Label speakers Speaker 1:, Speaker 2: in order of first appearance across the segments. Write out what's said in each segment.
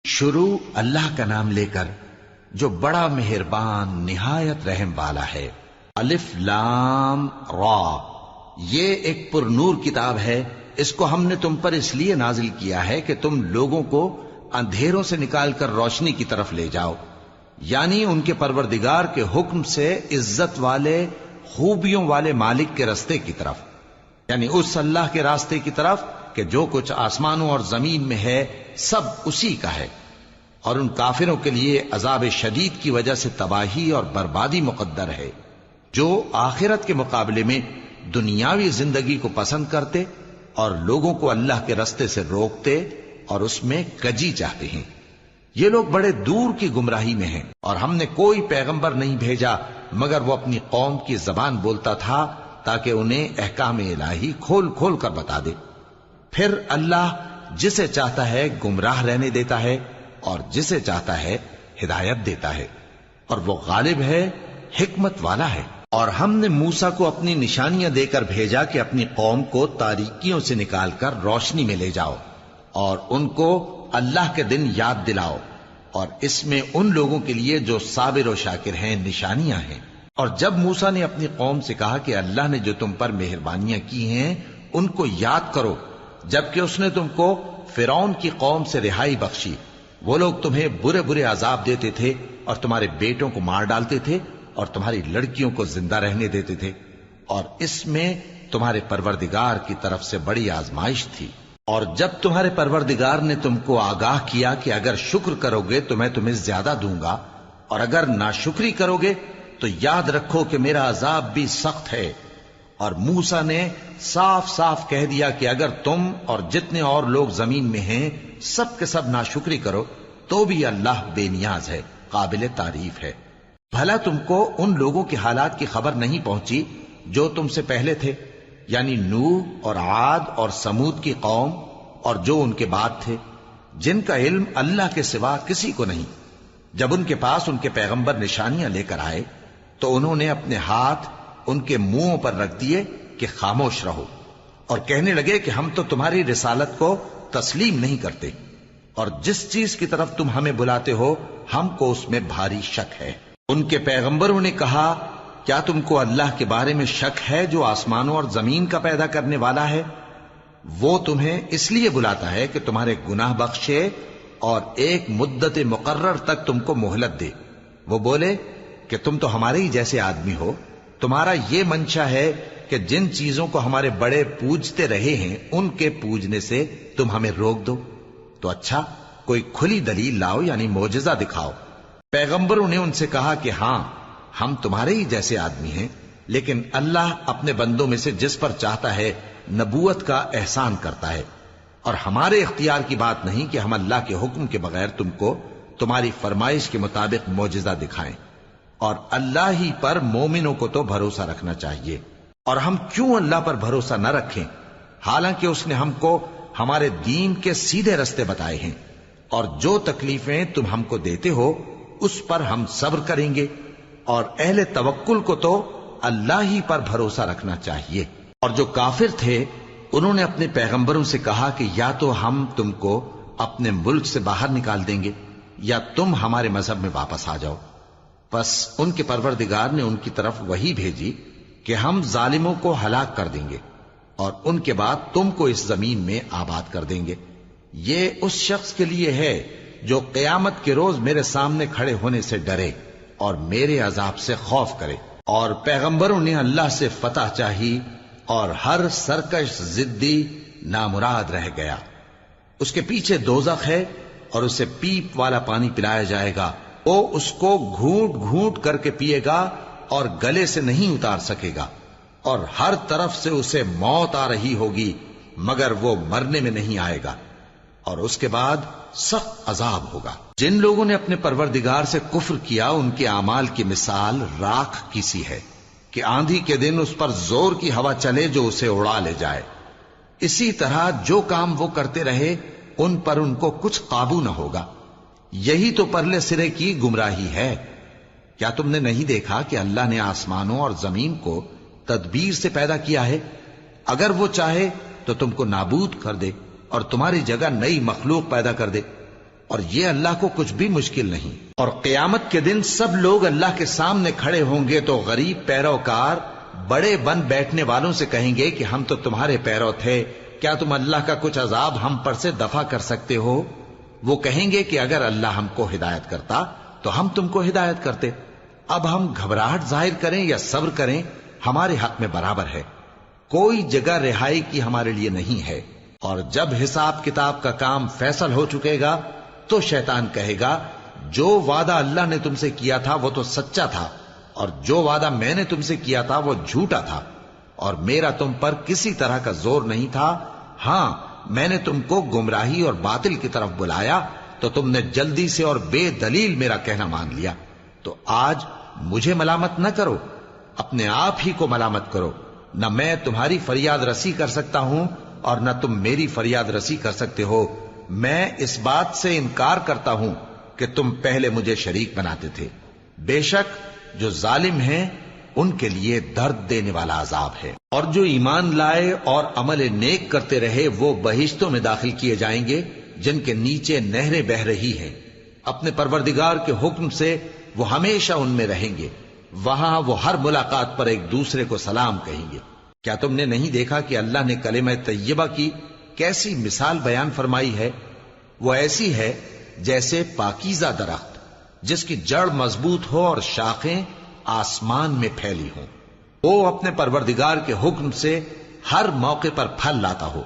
Speaker 1: شروع اللہ کا نام لے کر جو بڑا مہربان نہایت رحم والا ہے۔ الف لام را، یہ ایک پر نور کتاب ہے، اس کو ہم نے تم پر اس لیے نازل کیا ہے کہ تم لوگوں کو اندھیروں سے نکال کر روشنی کی طرف لے جاؤ، یعنی ان کے پروردگار کے حکم سے عزت والے خوبیوں والے مالک کے راستے کی طرف، یعنی اس اللہ کے راستے کی طرف کہ جو کچھ آسمانوں اور زمین میں ہے سب اسی کا ہے۔ اور ان کافروں کے لیے عذاب شدید کی وجہ سے تباہی اور بربادی مقدر ہے، جو آخرت کے مقابلے میں دنیاوی زندگی کو پسند کرتے اور لوگوں کو اللہ کے راستے سے روکتے اور اس میں کجی چاہتے ہیں۔ یہ لوگ بڑے دور کی گمراہی میں ہیں، اور ہم نے کوئی پیغمبر نہیں بھیجا مگر وہ اپنی قوم کی زبان بولتا تھا تاکہ انہیں احکام الہی کھول کھول کر بتا دے۔ پھر اللہ جسے چاہتا ہے گمراہ رہنے دیتا ہے اور جسے چاہتا ہے ہدایت دیتا ہے، اور وہ غالب ہے، حکمت والا ہے۔ اور ہم نے موسیٰ کو اپنی نشانیاں دے کر بھیجا کہ اپنی قوم کو تاریکیوں سے نکال کر روشنی میں لے جاؤ اور ان کو اللہ کے دن یاد دلاؤ، اور اس میں ان لوگوں کے لیے جو صابر و شاکر ہیں نشانیاں ہیں۔ اور جب موسیٰ نے اپنی قوم سے کہا کہ اللہ نے جو تم پر مہربانیاں کی ہیں ان کو یاد کرو، جبکہ اس نے تم کو فرعون کی قوم سے رہائی بخشی، وہ لوگ تمہیں برے برے عذاب دیتے تھے اور تمہارے بیٹوں کو مار ڈالتے تھے اور تمہاری لڑکیوں کو زندہ رہنے دیتے تھے، اور اس میں تمہارے پروردگار کی طرف سے بڑی آزمائش تھی۔ اور جب تمہارے پروردگار نے تم کو آگاہ کیا کہ اگر شکر کرو گے تو میں تمہیں زیادہ دوں گا، اور اگر ناشکری کرو گے تو یاد رکھو کہ میرا عذاب بھی سخت ہے۔ اور موسیٰ نے صاف صاف کہہ دیا کہ اگر تم اور جتنے اور لوگ زمین میں ہیں سب کے سب ناشکری کرو تو بھی اللہ بے نیاز ہے، قابل تعریف ہے۔ بھلا تم کو ان لوگوں کے حالات کی خبر نہیں پہنچی جو تم سے پہلے تھے، یعنی نوح اور عاد اور سمود کی قوم اور جو ان کے بعد تھے، جن کا علم اللہ کے سوا کسی کو نہیں۔ جب ان کے پاس ان کے پیغمبر نشانیاں لے کر آئے تو انہوں نے اپنے ہاتھ ان کے منہوں پر رکھ دیے کہ خاموش رہو، اور کہنے لگے کہ ہم تو تمہاری رسالت کو تسلیم نہیں کرتے، اور جس چیز کی طرف تم ہمیں بلاتے ہو ہم کو اس میں بھاری شک ہے۔ ان کے پیغمبروں نے کہا، کیا تم کو اللہ کے بارے میں شک ہے جو آسمانوں اور زمین کا پیدا کرنے والا ہے؟ وہ تمہیں اس لیے بلاتا ہے کہ تمہارے گناہ بخشے اور ایک مدت مقرر تک تم کو مہلت دے۔ وہ بولے کہ تم تو ہمارے ہی جیسے آدمی ہو، تمہارا یہ منشا ہے کہ جن چیزوں کو ہمارے بڑے پوجتے رہے ہیں ان کے پوجنے سے تم ہمیں روک دو، تو اچھا کوئی کھلی دلیل لاؤ، یعنی معجزہ دکھاؤ۔ پیغمبروں نے ان سے کہا کہ ہاں ہم تمہارے ہی جیسے آدمی ہیں، لیکن اللہ اپنے بندوں میں سے جس پر چاہتا ہے نبوت کا احسان کرتا ہے، اور ہمارے اختیار کی بات نہیں کہ ہم اللہ کے حکم کے بغیر تم کو تمہاری فرمائش کے مطابق معجزہ دکھائیں، اور اللہ ہی پر مومنوں کو تو بھروسہ رکھنا چاہیے۔ اور ہم کیوں اللہ پر بھروسہ نہ رکھیں حالانکہ اس نے ہم کو ہمارے دین کے سیدھے رستے بتائے ہیں، اور جو تکلیفیں تم ہم کو دیتے ہو اس پر ہم صبر کریں گے، اور اہل توکل کو تو اللہ ہی پر بھروسہ رکھنا چاہیے۔ اور جو کافر تھے انہوں نے اپنے پیغمبروں سے کہا کہ یا تو ہم تم کو اپنے ملک سے باہر نکال دیں گے یا تم ہمارے مذہب میں واپس آ جاؤ۔ پس ان کے پروردگار نے ان کی طرف وحی بھیجی کہ ہم ظالموں کو ہلاک کر دیں گے اور ان کے بعد تم کو اس زمین میں آباد کر دیں گے۔ یہ اس شخص کے لیے ہے جو قیامت کے روز میرے سامنے کھڑے ہونے سے ڈرے اور میرے عذاب سے خوف کرے۔ اور پیغمبروں نے اللہ سے فتح چاہی اور ہر سرکش ضدی نامراد رہ گیا۔ اس کے پیچھے دوزخ ہے اور اسے پیپ والا پانی پلایا جائے گا، وہ اس کو گھونٹ گھونٹ کر کے پیے گا اور گلے سے نہیں اتار سکے گا، اور ہر طرف سے اسے موت آ رہی ہوگی مگر وہ مرنے میں نہیں آئے گا، اور اس کے بعد سخت عذاب ہوگا۔ جن لوگوں نے اپنے پروردگار سے کفر کیا ان کے اعمال کی مثال راکھ کی سی ہے کہ آندھی کے دن اس پر زور کی ہوا چلے جو اسے اڑا لے جائے۔ اسی طرح جو کام وہ کرتے رہے ان پر ان کو کچھ قابو نہ ہوگا۔ یہی تو پرلے سرے کی گمراہی ہے۔ کیا تم نے نہیں دیکھا کہ اللہ نے آسمانوں اور زمین کو تدبیر سے پیدا کیا ہے؟ اگر وہ چاہے تو تم کو نابود کر دے اور تمہاری جگہ نئی مخلوق پیدا کر دے۔ اور یہ اللہ کو کچھ بھی مشکل نہیں. اور قیامت کے دن سب لوگ اللہ کے سامنے کھڑے ہوں گے تو غریب پیروکار بڑے بن بیٹھنے والوں سے کہیں گے کہ ہم تو تمہارے پیرو تھے، کیا تم اللہ کا کچھ عذاب ہم پر سے دفع کر سکتے ہو؟ وہ کہیں گے کہ اگر اللہ ہم کو ہدایت کرتا تو ہم تم کو ہدایت کرتے. اب ہم گھبراہٹ ظاہر کریں یا صبر کریں ہمارے حق میں برابر ہے، کوئی جگہ رہائی کی ہمارے لیے نہیں ہے. اور جب حساب کتاب کا کام فیصل ہو چکے گا تو شیطان کہے گا جو وعدہ اللہ نے تم سے کیا تھا وہ تو سچا تھا، اور جو وعدہ میں نے تم سے کیا تھا وہ جھوٹا تھا، اور میرا تم پر کسی طرح کا زور نہیں تھا. ہاں میں نے تم کو گمراہی اور باطل کی طرف بلایا تو تم نے جلدی سے اور بے دلیل میرا کہنا مان لیا. تو آج مجھے ملامت نہ کرو، اپنے آپ ہی کو ملامت کرو. نہ میں تمہاری فریاد رسی کر سکتا ہوں اور نہ تم میری فریاد رسی کر سکتے ہو. میں اس بات سے انکار کرتا ہوں کہ تم پہلے مجھے شریک بناتے تھے. بے شک جو ظالم ہیں ان کے لیے درد دینے والا عذاب ہے. اور جو ایمان لائے اور عمل نیک کرتے رہے وہ بہشتوں میں داخل کیے جائیں گے جن کے نیچے نہریں بہ رہی ہیں. اپنے پروردگار کے حکم سے وہ ہمیشہ ان میں رہیں گے. وہاں وہ ہر ملاقات پر ایک دوسرے کو سلام کہیں گے. کیا تم نے نہیں دیکھا کہ اللہ نے کلمہ طیبہ کی کیسی مثال بیان فرمائی ہے؟ وہ ایسی ہے جیسے پاکیزہ درخت جس کی جڑ مضبوط ہو اور شاخیں آسمان میں پھیلی ہوں. وہ اپنے پروردگار کے حکم سے ہر موقع پر پھل لاتا ہو.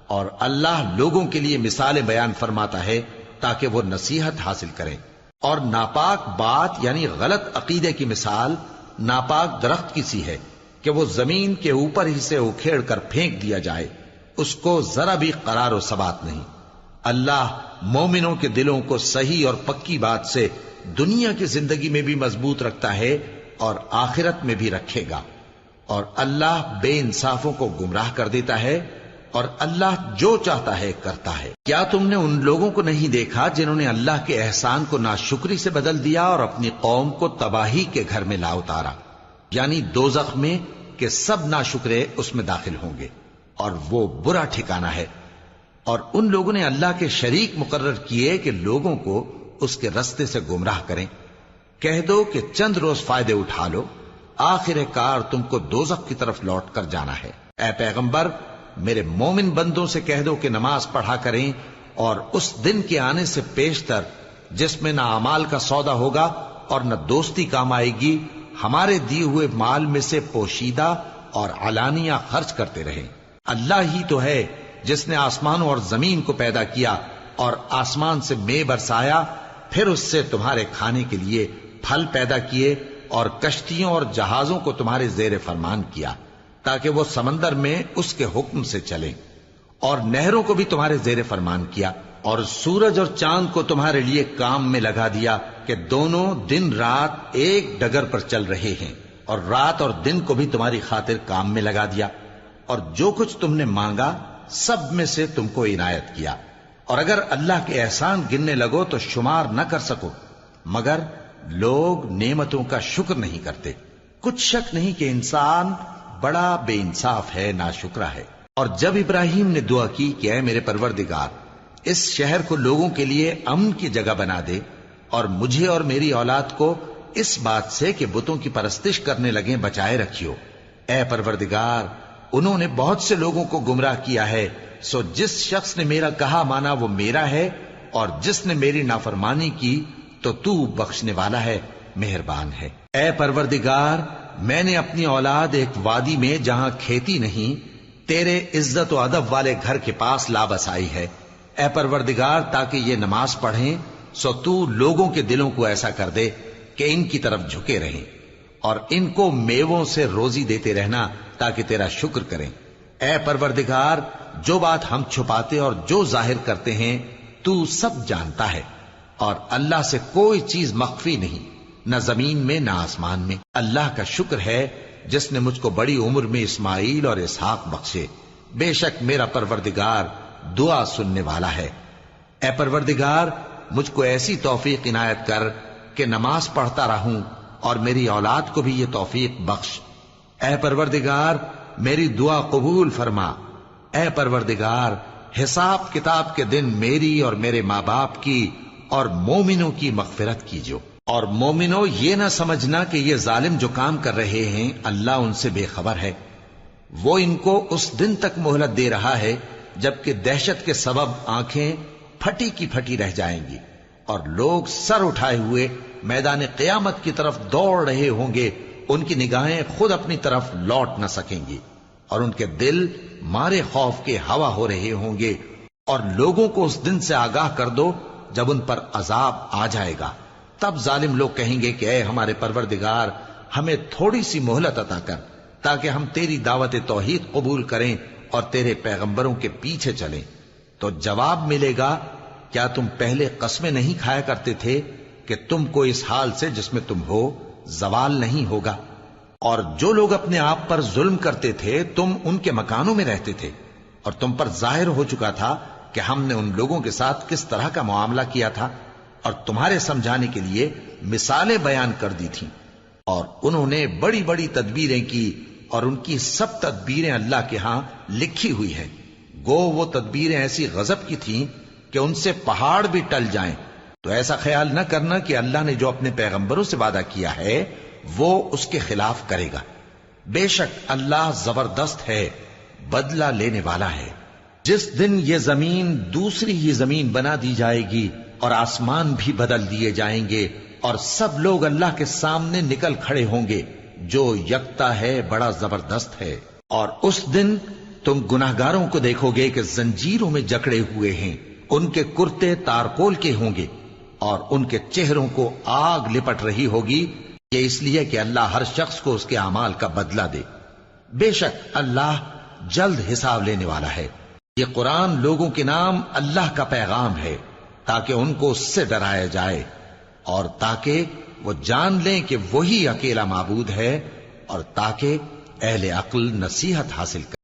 Speaker 1: اور اللہ لوگوں کے لیے مثالیں بیان فرماتا ہے تاکہ وہ نصیحت حاصل کریں. اور ناپاک بات یعنی غلط عقیدے کی مثال ناپاک درخت کی سی ہے کہ وہ زمین کے اوپر ہی سے اکھیڑ کر پھینک دیا جائے، اس کو ذرا بھی قرار و ثبات نہیں. اللہ مومنوں کے دلوں کو صحیح اور پکی بات سے دنیا کی زندگی میں بھی مضبوط رکھتا ہے اور آخرت میں بھی رکھے گا. اور اللہ بے انصافوں کو گمراہ کر دیتا ہے اور اللہ جو چاہتا ہے کرتا ہے. کیا تم نے ان لوگوں کو نہیں دیکھا جنہوں نے اللہ کے احسان کو ناشکری سے بدل دیا اور اپنی قوم کو تباہی کے گھر میں لا اتارا، یعنی دوزخ میں، کہ سب ناشکرے اس میں داخل ہوں گے اور وہ برا ٹھکانہ ہے. اور ان لوگوں نے اللہ کے شریک مقرر کیے کہ لوگوں کو اس کے رستے سے گمراہ کریں. کہہ دو کہ چند روز فائدے اٹھا لو، آخر کار تم کو دوزخ کی طرف لوٹ کر جانا ہے. اے پیغمبر میرے مومن بندوں سے کہہ دو کہ نماز پڑھا کریں اور اس دن کے آنے سے پیشتر جس میں نہ اعمال کا سودا ہوگا اور نہ دوستی کام آئے گی ہمارے دیے ہوئے مال میں سے پوشیدہ اور علانیہ خرچ کرتے رہیں. اللہ ہی تو ہے جس نے آسمانوں اور زمین کو پیدا کیا اور آسمان سے مے برسایا، پھر اس سے تمہارے کھانے کے لیے پھل پیدا کیے اور کشتیوں اور جہازوں کو تمہارے زیر فرمان کیا تاکہ وہ سمندر میں اس کے حکم سے چلیں، اور نہروں کو بھی تمہارے زیر فرمان کیا، اور سورج اور چاند کو تمہارے لیے کام میں لگا دیا کہ دونوں دن رات ایک ڈگر پر چل رہے ہیں، اور رات اور دن کو بھی تمہاری خاطر کام میں لگا دیا، اور جو کچھ تم نے مانگا سب میں سے تم کو عنایت کیا. اور اگر اللہ کے احسان گننے لگو تو شمار نہ کر سکو، مگر لوگ نعمتوں کا شکر نہیں کرتے. کچھ شک نہیں کہ انسان بڑا بے انصاف ہے، ناشکرا ہے. اور جب ابراہیم نے دعا کی کہ اے میرے پروردگار اس شہر کو لوگوں کے لیے امن کی جگہ بنا دے اور مجھے اور میری اولاد کو اس بات سے کہ بتوں کی پرستش کرنے لگیں بچائے رکھیو. اے پروردگار انہوں نے بہت سے لوگوں کو گمراہ کیا ہے، سو جس شخص نے میرا کہا مانا وہ میرا ہے، اور جس نے میری نافرمانی کی تو بخشنے والا ہے، مہربان ہے. اے پروردگار میں نے اپنی اولاد ایک وادی میں جہاں کھیتی نہیں تیرے عزت و ادب والے گھر کے پاس لا بسائی ہے. اے پروردگار تاکہ یہ نماز پڑھیں سو تو لوگوں کے دلوں کو ایسا کر دے کہ ان کی طرف جھکے رہیں، اور ان کو میووں سے روزی دیتے رہنا تاکہ تیرا شکر کریں. اے پروردگار جو بات ہم چھپاتے اور جو ظاہر کرتے ہیں تو سب جانتا ہے، اور اللہ سے کوئی چیز مخفی نہیں، نہ زمین میں نہ آسمان میں. اللہ کا شکر ہے جس نے مجھ کو بڑی عمر میں اسماعیل اور اسحاق بخشے. بے شک میرا پروردگار دعا سننے والا ہے. اے پروردگار مجھ کو ایسی توفیق عنایت کر کہ نماز پڑھتا رہوں اور میری اولاد کو بھی یہ توفیق بخش. اے پروردگار میری دعا قبول فرما. اے پروردگار حساب کتاب کے دن میری اور میرے ماں باپ کی اور مومنوں کی مغفرت کیجو۔ اور مومنوں یہ نہ سمجھنا کہ یہ ظالم جو کام کر رہے ہیں اللہ ان سے بے خبر ہے، وہ ان کو اس دن تک مہلت دے رہا ہے جبکہ دہشت کے سبب آنکھیں پھٹی کی پھٹی رہ جائیں گی اور لوگ سر اٹھائے ہوئے میدان قیامت کی طرف دوڑ رہے ہوں گے، ان کی نگاہیں خود اپنی طرف لوٹ نہ سکیں گی اور ان کے دل مارے خوف کے ہوا ہو رہے ہوں گے۔ اور لوگوں کو اس دن سے آگاہ کر دو جب ان پر عذاب آ جائے گا، تب ظالم لوگ کہیں گے کہ اے ہمارے پروردگار، ہمیں تھوڑی سی مہلت عطا کر تاکہ ہم تیری دعوت توحید قبول کریں اور تیرے پیغمبروں کے پیچھے چلیں۔ تو جواب ملے گا، کیا تم پہلے قسمیں نہیں کھایا کرتے تھے کہ تم کو اس حال سے جس میں تم ہو زوال نہیں ہوگا؟ اور جو لوگ اپنے آپ پر ظلم کرتے تھے تم ان کے مکانوں میں رہتے تھے، اور تم پر ظاہر ہو چکا تھا کہ ہم نے ان لوگوں کے ساتھ کس طرح کا معاملہ کیا تھا، اور تمہارے سمجھانے کے لیے مثالیں بیان کر دی تھیں۔ اور انہوں نے بڑی بڑی تدبیریں کی، اور ان کی سب تدبیریں اللہ کے ہاں لکھی ہوئی ہیں۔ گو وہ تدبیریں ایسی غضب کی تھیں کہ ان سے پہاڑ بھی ٹل جائیں۔ تو ایسا خیال نہ کرنا کہ اللہ نے جو اپنے پیغمبروں سے وعدہ کیا ہے وہ اس کے خلاف کرے گا۔ بے شک اللہ زبردست ہے، بدلہ لینے والا ہے۔ جس دن یہ زمین دوسری ہی زمین بنا دی جائے گی اور آسمان بھی بدل دیے جائیں گے اور سب لوگ اللہ کے سامنے نکل کھڑے ہوں گے، جو یکتا ہے بڑا زبردست ہے۔ اور اس دن تم گناہگاروں کو دیکھو گے کہ زنجیروں میں جکڑے ہوئے ہیں، ان کے کرتے تارکول کے ہوں گے اور ان کے چہروں کو آگ لپٹ رہی ہوگی، یہ اس لیے کہ اللہ ہر شخص کو اس کے اعمال کا بدلہ دے۔ بے شک اللہ جلد حساب لینے والا ہے۔ یہ قرآن لوگوں کے نام اللہ کا پیغام ہے تاکہ ان کو اس سے ڈرایا جائے اور تاکہ وہ جان لیں کہ وہی اکیلا معبود ہے، اور تاکہ اہل عقل نصیحت حاصل کریں۔